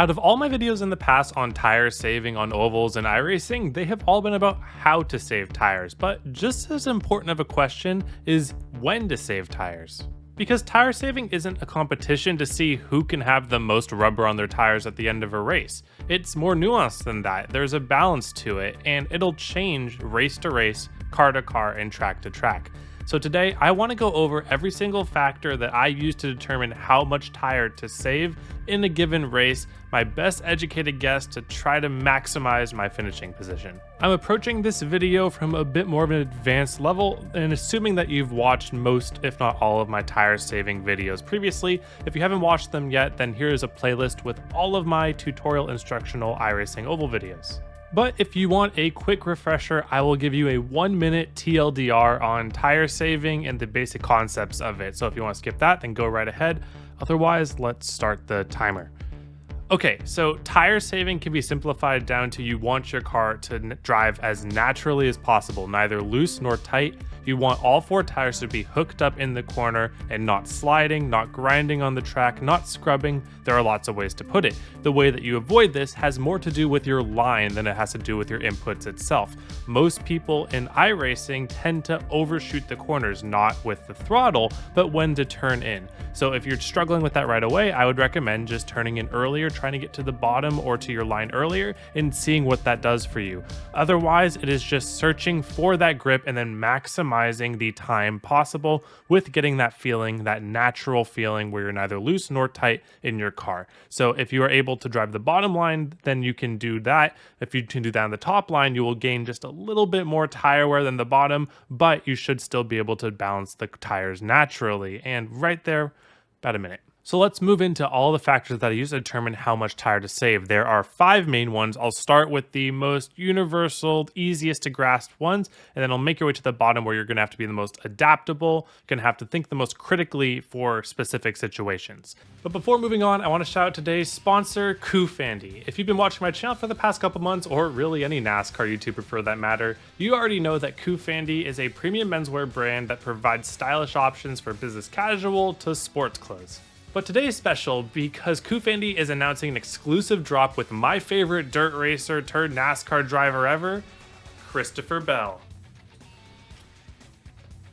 Out of all my videos in the past on tire saving on ovals and iRacing, they have all been about how to save tires, but just as important of a question is when to save tires. Because tire saving isn't a competition to see who can have the most rubber on their tires at the end of a race. It's more nuanced than that. There's a balance to it, and it'll change race to race, car to car, and track to track. So today, I want to go over every single factor that I use to determine how much tire to save in a given race, my best educated guess to try to maximize my finishing position. I'm approaching this video from a bit more of an advanced level, and assuming that you've watched most, if not all, of my tire saving videos previously. If you haven't watched them yet, then here's a playlist with all of my tutorial instructional iRacing oval videos. But if you want a quick refresher, I will give you a 1-minute TLDR on tire saving and the basic concepts of it. So if you want to skip that, then go right ahead. Otherwise, let's start the timer. Okay, so tire saving can be simplified down to you want your car to drive as naturally as possible, neither loose nor tight. You want all 4 tires to be hooked up in the corner and not sliding, not grinding on the track, not scrubbing. There are lots of ways to put it. The way that you avoid this has more to do with your line than it has to do with your inputs itself. Most people in iRacing tend to overshoot the corners, not with the throttle, but when to turn in. So if you're struggling with that right away, I would recommend just turning in earlier, trying to get to the bottom or to your line earlier and seeing what that does for you. Otherwise, it is just searching for that grip and then maximizing the time possible with getting that feeling, that natural feeling where you're neither loose nor tight in your car. So if you are able to drive the bottom line, then you can do that. If you can do that on the top line, you will gain just a little bit more tire wear than the bottom, but you should still be able to balance the tires naturally. And right there, about a minute. So let's move into all the factors that I use to determine how much tire to save. There are 5 main ones. I'll start with the most universal, easiest to grasp ones, and then I'll make your way to the bottom where you're going to have to be the most adaptable, going to have to think the most critically for specific situations. But before moving on, I want to shout out today's sponsor, COOFANDY. If you've been watching my channel for the past couple months, or really any NASCAR YouTuber for that matter, you already know that COOFANDY is a premium menswear brand that provides stylish options for business casual to sports clothes. But today is special because COOFANDY is announcing an exclusive drop with my favorite dirt racer turned NASCAR driver ever, Christopher Bell.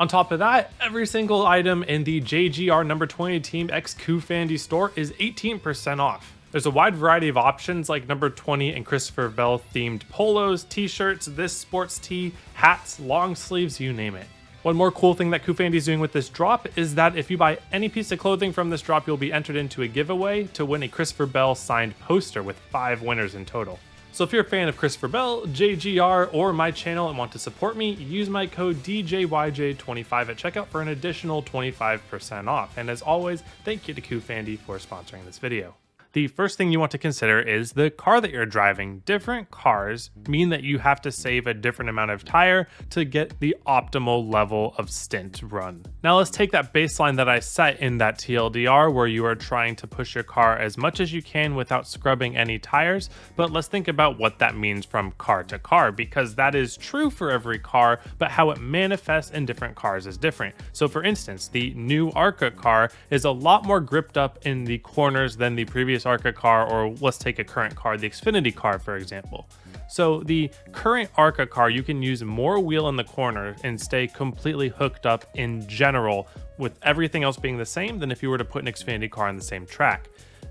On top of that, every single item in the JGR No. 20 Team X COOFANDY store is 18% off. There's a wide variety of options like No. 20 and Christopher Bell themed polos, t-shirts, this sports tee, hats, long sleeves, you name it. One more cool thing that COOFANDY is doing with this drop is that if you buy any piece of clothing from this drop, you'll be entered into a giveaway to win a Christopher Bell signed poster with 5 winners in total. So if you're a fan of Christopher Bell, JGR, or my channel and want to support me, use my code DJYJ25 at checkout for an additional 25% off. And as always, thank you to COOFANDY for sponsoring this video. The first thing you want to consider is the car that you're driving. Different cars mean that you have to save a different amount of tire to get the optimal level of stint run. Now let's take that baseline that I set in that TLDR where you are trying to push your car as much as you can without scrubbing any tires, but let's think about what that means from car to car, because that is true for every car, but how it manifests in different cars is different. So for instance, the new ARCA car is a lot more gripped up in the corners than the previous ARCA car, or let's take a current car, the Xfinity car, for example. So the current ARCA car, you can use more wheel in the corner and stay completely hooked up in general, with everything else being the same than if you were to put an Xfinity car on the same track.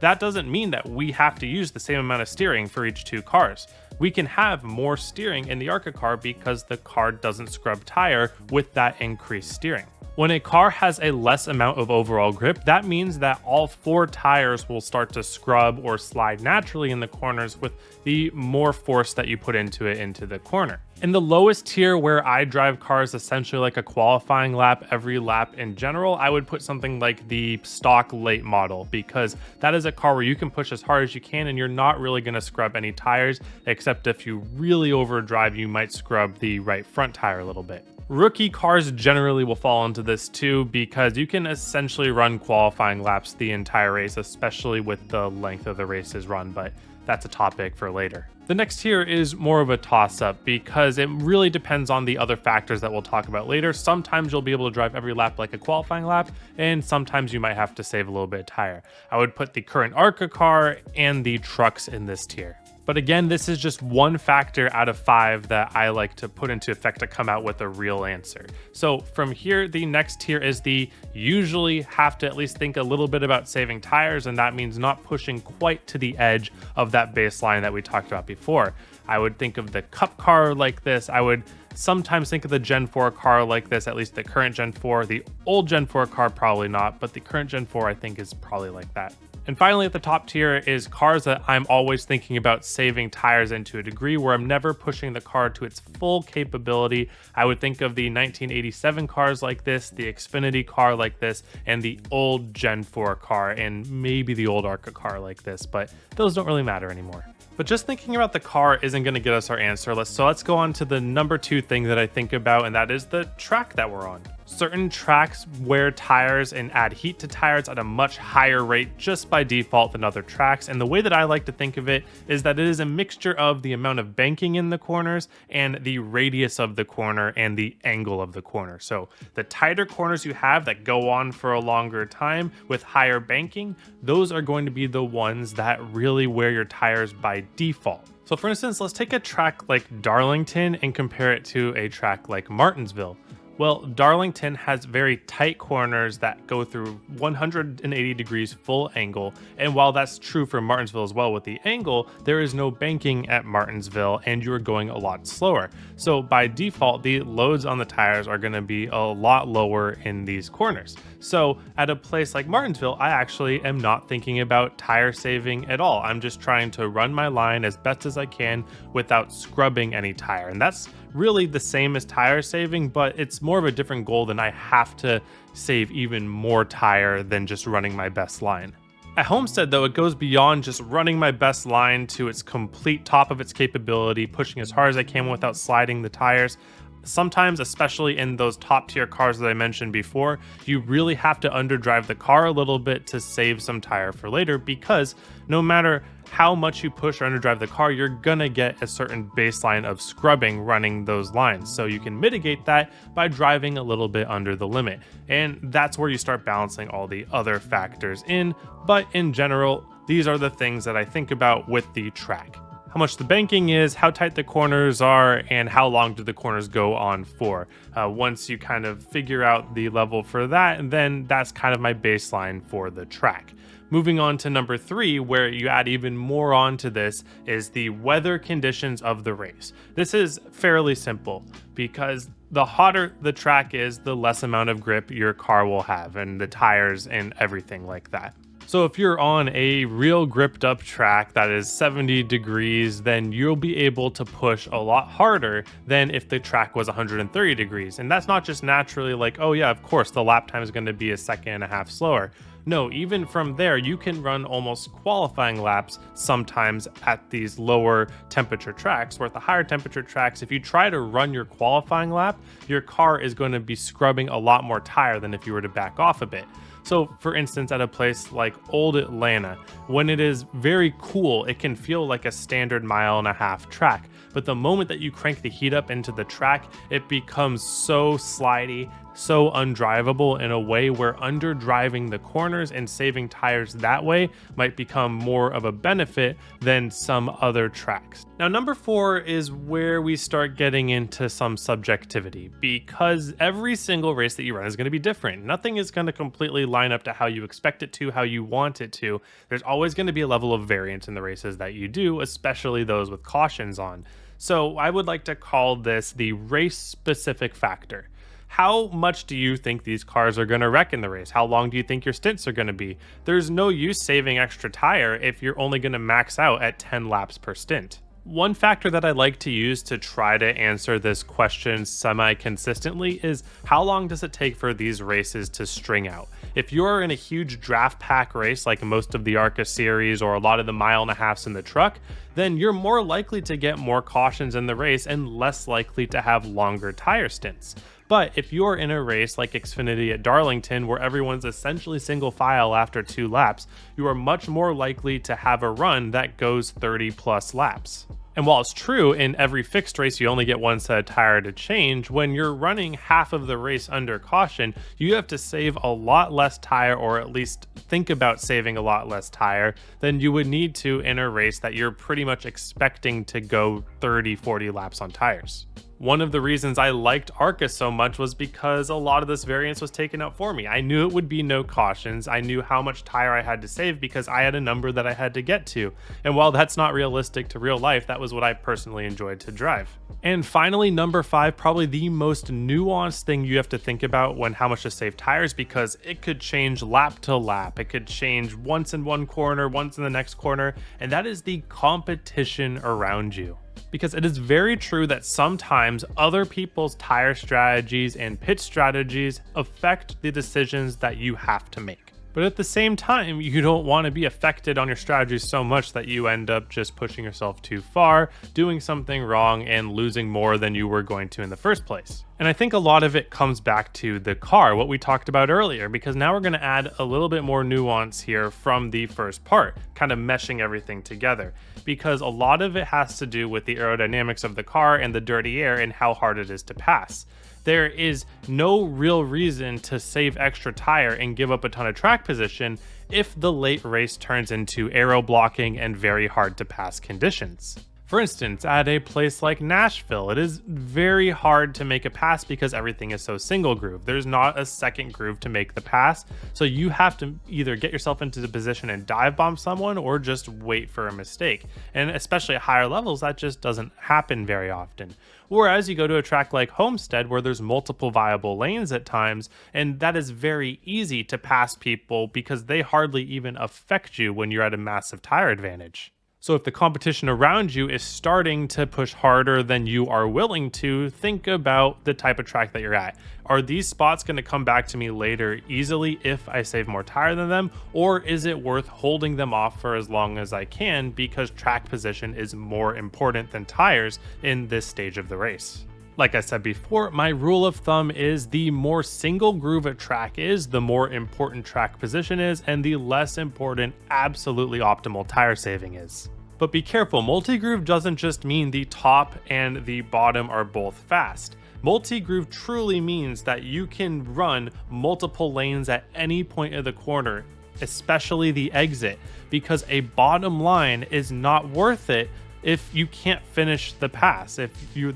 That doesn't mean that we have to use the same amount of steering for each 2 cars. We can have more steering in the ARCA car because the car doesn't scrub tire with that increased steering. When a car has a less amount of overall grip, that means that all 4 tires will start to scrub or slide naturally in the corners with the more force that you put into it into the corner. In the lowest tier where I drive cars essentially like a qualifying lap every lap in general, I would put something like the stock late model, because that is a car where you can push as hard as you can and you're not really going to scrub any tires, except if you really overdrive, you might scrub the right front tire a little bit. Rookie cars generally will fall into this too, because you can essentially run qualifying laps the entire race, especially with the length of the races run, but that's a topic for later. The next tier is more of a toss-up because it really depends on the other factors that we'll talk about later. Sometimes you'll be able to drive every lap like a qualifying lap, and sometimes you might have to save a little bit of tire. I would put the current ARCA car and the trucks in this tier. But again, this is just one factor out of 5 that I like to put into effect to come out with a real answer. So from here, the next tier is the usually have to at least think a little bit about saving tires, and that means not pushing quite to the edge of that baseline that we talked about before. I would think of the Cup car like this. I would sometimes think of the Gen 4 car like this, at least the current Gen 4. The old Gen 4 car, probably not, but the current Gen 4 I think is probably like that. And finally, at the top tier is cars that I'm always thinking about saving tires in to a degree where I'm never pushing the car to its full capability. I would think of the 1987 cars like this, the Xfinity car like this, and the old Gen 4 car, and maybe the old ARCA car like this, but those don't really matter anymore. But just thinking about the car isn't going to get us our answer. Let's go on to the number 2 thing that I think about, and that is the track that we're on. Certain tracks wear tires and add heat to tires at a much higher rate just by default than other tracks, and the way that I like to think of it is that it is a mixture of the amount of banking in the corners and the radius of the corner and the angle of the corner. So the tighter corners you have that go on for a longer time with higher banking, those are going to be the ones that really wear your tires by default. So for instance, let's take a track like Darlington and compare it to a track like Martinsville. Well, Darlington has very tight corners that go through 180 degrees full angle, and while that's true for Martinsville as well with the angle, there is no banking at Martinsville and you're going a lot slower. So by default, the loads on the tires are going to be a lot lower in these corners. So at a place like Martinsville, I actually am not thinking about tire saving at all. I'm just trying to run my line as best as I can without scrubbing any tire, and that's really the same as tire saving, but it's more of a different goal than I have to save even more tire than just running my best line. At Homestead though, it goes beyond just running my best line to its complete top of its capability, pushing as hard as I can without sliding the tires. Sometimes, especially in those top tier cars that I mentioned before, you really have to underdrive the car a little bit to save some tire for later, because no matter how much you push or underdrive the car, you're gonna get a certain baseline of scrubbing running those lines. So you can mitigate that by driving a little bit under the limit. And that's where you start balancing all the other factors in. But in general, these are the things that I think about with the track. How much the banking is, how tight the corners are, and how long do the corners go on for. Once you kind of figure out the level for that, then that's kind of my baseline for the track. Moving on to number 3, where you add even more onto this, is the weather conditions of the race. This is fairly simple because the hotter the track is, the less amount of grip your car will have, and the tires and everything like that. So if you're on a real gripped up track that is 70 degrees, then you'll be able to push a lot harder than if the track was 130 degrees. And that's not just naturally like, oh yeah, of course, the lap time is going to be a second and a half slower. No, even from there, you can run almost qualifying laps sometimes at these lower temperature tracks, where at the higher temperature tracks, if you try to run your qualifying lap, your car is going to be scrubbing a lot more tire than if you were to back off a bit. So for instance, at a place like Old Atlanta, when it is very cool, it can feel like a standard 1.5 mile track. But the moment that you crank the heat up into the track, it becomes so slidey, so undrivable in a way where underdriving the corners and saving tires that way might become more of a benefit than some other tracks. Now, number 4 is where we start getting into some subjectivity, because every single race that you run is going to be different. Nothing is going to completely line up to how you expect it to, how you want it to. There's always going to be a level of variance in the races that you do, especially those with cautions on. So I would like to call this the race-specific factor. How much do you think these cars are going to wreck in the race? How long do you think your stints are going to be? There's no use saving extra tire if you're only going to max out at 10 laps per stint. One factor that I like to use to try to answer this question semi-consistently is how long does it take for these races to string out? If you're in a huge draft pack race like most of the ARCA series or a lot of the 1.5 miles in the truck, then you're more likely to get more cautions in the race and less likely to have longer tire stints. But if you're in a race like Xfinity at Darlington, where everyone's essentially single file after 2 laps, you are much more likely to have a run that goes 30 plus laps. And while it's true in every fixed race you only get one set of tire to change, when you're running half of the race under caution, you have to save a lot less tire, or at least think about saving a lot less tire than you would need to in a race that you're pretty much expecting to go 30-40 laps on tires. One of the reasons I liked ARCA so much was because a lot of this variance was taken out for me. I knew it would be no cautions. I knew how much tire I had to save because I had a number that I had to get to. And while that's not realistic to real life, that was what I personally enjoyed to drive. And finally, number 5, probably the most nuanced thing you have to think about when how much to save tires, because it could change lap to lap. It could change once in one corner, once in the next corner, and that is the competition around you. Because it is very true that sometimes other people's tire strategies and pit strategies affect the decisions that you have to make. But at the same time, you don't want to be affected on your strategy so much that you end up just pushing yourself too far, doing something wrong, and losing more than you were going to in the first place. And I think a lot of it comes back to the car, what we talked about earlier, because now we're going to add a little bit more nuance here from the first part, kind of meshing everything together, because a lot of it has to do with the aerodynamics of the car and the dirty air and how hard it is to pass. There is no real reason to save extra tire and give up a ton of track position if the late race turns into aero blocking and very hard to pass conditions. For instance, at a place like Nashville, it is very hard to make a pass because everything is so single groove. There's not a second groove to make the pass, so you have to either get yourself into the position and dive bomb someone or just wait for a mistake. And especially at higher levels, that just doesn't happen very often. Whereas you go to a track like Homestead, where there's multiple viable lanes at times, and that is very easy to pass people because they hardly even affect you when you're at a massive tire advantage. So if the competition around you is starting to push harder than you are willing to, think about the type of track that you're at. Are these spots going to come back to me later easily if I save more tire than them? Or is it worth holding them off for as long as I can because track position is more important than tires in this stage of the race? Like I said before, my rule of thumb is the more single groove a track is, the more important track position is, and the less important absolutely optimal tire saving is. But be careful, multi-groove doesn't just mean the top and the bottom are both fast. Multi-groove truly means that you can run multiple lanes at any point of the corner, especially the exit, because a bottom line is not worth it if you can't finish the pass. If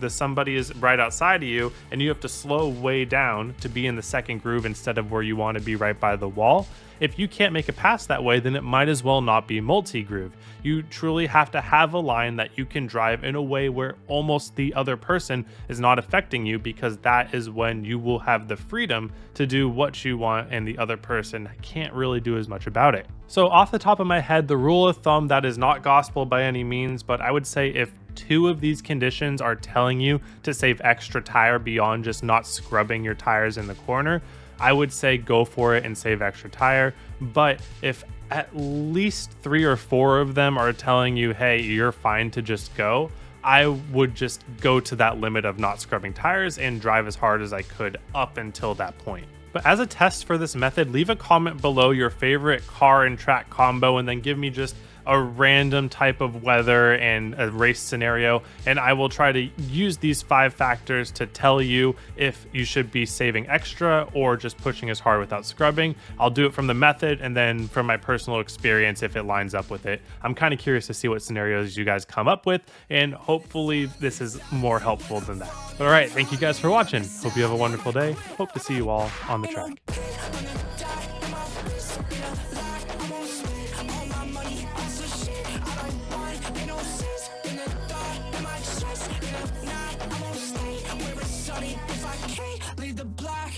somebody is right outside of you and you have to slow way down to be in the second groove instead of where you want to be right by the wall, if you can't make a pass that way, then it might as well not be multi-groove. You truly have to have a line that you can drive in a way where almost the other person is not affecting you, because that is when you will have the freedom to do what you want and the other person can't really do as much about it. So off the top of my head, the rule of thumb, that is not gospel by any means, but I would say if 2 of these conditions are telling you to save extra tire beyond just not scrubbing your tires in the corner, I would say go for it and save extra tire. But if at least 3 or 4 of them are telling you, hey, you're fine to just go, I would just go to that limit of not scrubbing tires and drive as hard as I could up until that point. But as a test for this method, leave a comment below your favorite car and track combo, and then give me just a random type of weather and a race scenario, and I will try to use these 5 factors to tell you if you should be saving extra or just pushing as hard without scrubbing. I'll do it from the method and then from my personal experience if it lines up with it. I'm kind of curious to see what scenarios you guys come up with, and hopefully this is more helpful than that. But all right, thank you guys for watching. Hope you have a wonderful day. Hope to see you all on the track. If I can't leave the block